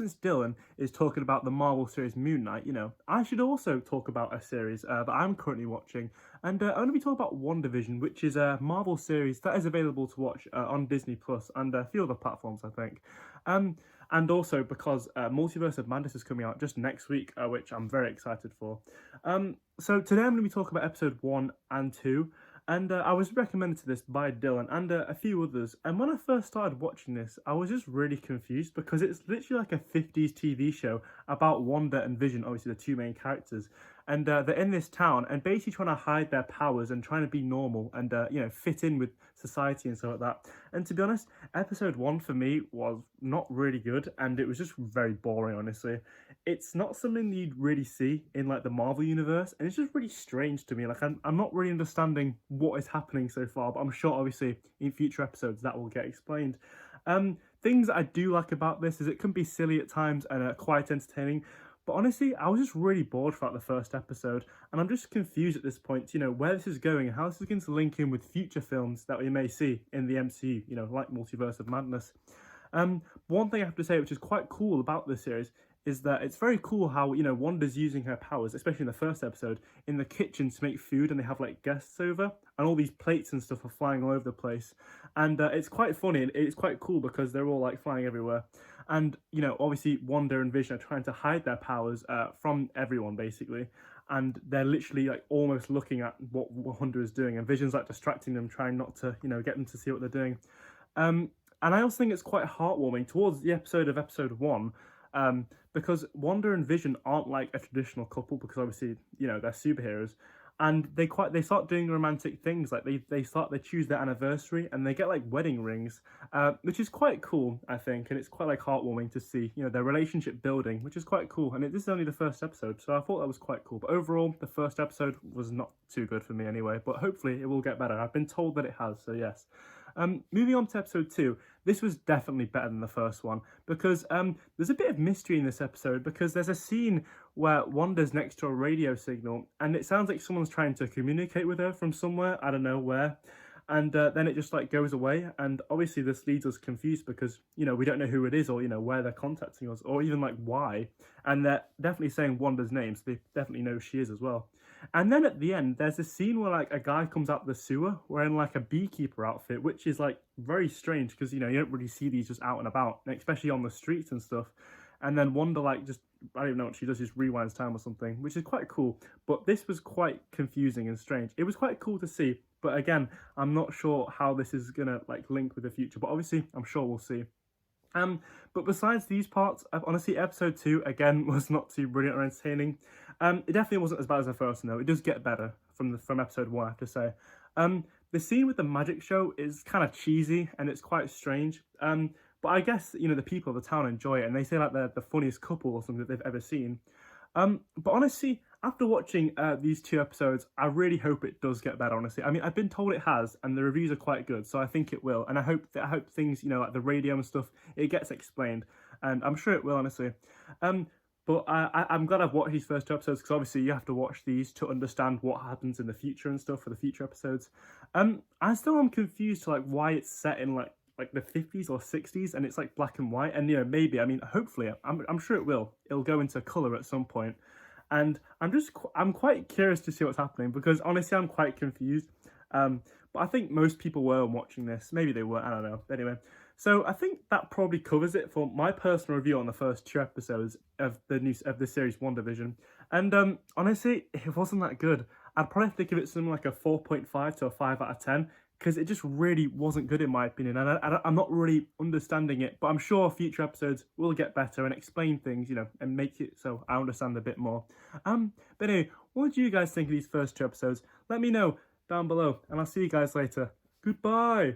since Dylan is talking about the Marvel series Moon Knight, I should also talk about a series that I'm currently watching. And I'm going to be talking about Wandavision, which is a Marvel series that is available to watch on Disney Plus and a few other platforms, I think. And also because Multiverse of Madness is coming out just next week, which I'm very excited for. So today I'm going to be talking about episode 1 and 2. And I was recommended to this by Dylan and a few others. And when I first started watching this, I was just really confused because it's literally like a 50s TV show about Wanda and Vision, obviously the two main characters. And they're in this town and basically trying to hide their powers and trying to be normal and, fit in with society and stuff like that. And to be honest, episode 1 for me was not really good and it was just very boring, honestly. It's not something that you'd really see in like the Marvel universe, and it's just really strange to me. Like I'm not really understanding what is happening so far, but I'm sure obviously in future episodes that will get explained. Things that I do like about this is it can be silly at times and quite entertaining. But honestly, I was just really bored throughout the first episode, and I'm just confused at this point, where this is going and how this is going to link in with future films that we may see in the MCU, like Multiverse of Madness. One thing I have to say, which is quite cool about this series, is that it's very cool how, Wanda's using her powers, especially in the first episode, in the kitchen to make food, and they have, like, guests over, and all these plates and stuff are flying all over the place. And it's quite funny, and it's quite cool because they're all, like, flying everywhere. And, obviously, Wanda and Vision are trying to hide their powers from everyone, basically. And they're literally, like, almost looking at what Wanda is doing, and Vision's, like, distracting them, trying not to, get them to see what they're doing. And I also think it's quite heartwarming towards the episode of episode 1, because Wanda and Vision aren't like a traditional couple because obviously, they're superheroes. And they start doing romantic things, like they choose their anniversary and they get like wedding rings, which is quite cool, I think, and it's quite like heartwarming to see, their relationship building, which is quite cool. And this is only the first episode, so I thought that was quite cool. But overall, the first episode was not too good for me anyway, but hopefully it will get better. I've been told that it has, so yes. Moving on to episode 2, this was definitely better than the first one because there's a bit of mystery in this episode because there's a scene where Wanda's next to a radio signal and it sounds like someone's trying to communicate with her from somewhere, I don't know where, and then it just like goes away, and obviously this leaves us confused because, we don't know who it is or, where they're contacting us or even like why, and they're definitely saying Wanda's name, so they definitely know who she is as well. And then at the end, there's a scene where like a guy comes out the sewer wearing like a beekeeper outfit, which is like very strange because, you don't really see these just out and about, especially on the streets and stuff. And then Wanda like just, I don't even know what she does, just rewinds time or something, which is quite cool. But this was quite confusing and strange. It was quite cool to see, but again, I'm not sure how this is gonna like link with the future, but obviously I'm sure we'll see. But besides these parts, honestly, episode 2 again was not too brilliant or entertaining. It definitely wasn't as bad as the first one though. It does get better from episode 1, I have to say. The scene with the magic show is kind of cheesy and it's quite strange. But I guess, the people of the town enjoy it and they say like they're the funniest couple or something that they've ever seen. But honestly, after watching these 2 episodes, I really hope it does get better, honestly. I mean, I've been told it has, and the reviews are quite good, so I think it will. And I hope things, like the radio and stuff, it gets explained. And I'm sure it will, honestly. But I'm glad I've watched these first 2 episodes, because obviously you have to watch these to understand what happens in the future and stuff for the future episodes. I still am confused to, like, why it's set in, like the 50s or 60s, and it's, like, black and white. And, maybe, I mean, hopefully, I'm sure it will. It'll go into colour at some point. And I'm quite curious to see what's happening, because honestly, I'm quite confused. But I think most people were watching this. Maybe they weren't, I don't know. Anyway, so I think that probably covers it for my personal review on the first 2 episodes of the series WandaVision. And honestly, it wasn't that good. I'd probably have to give it something like a 4.5 to a 5 out of 10. Because it just really wasn't good in my opinion, and I'm not really understanding it, but I'm sure future episodes will get better and explain things, and make it so I understand a bit more. But anyway, what do you guys think of these first 2 episodes? Let me know down below, and I'll see you guys later. Goodbye!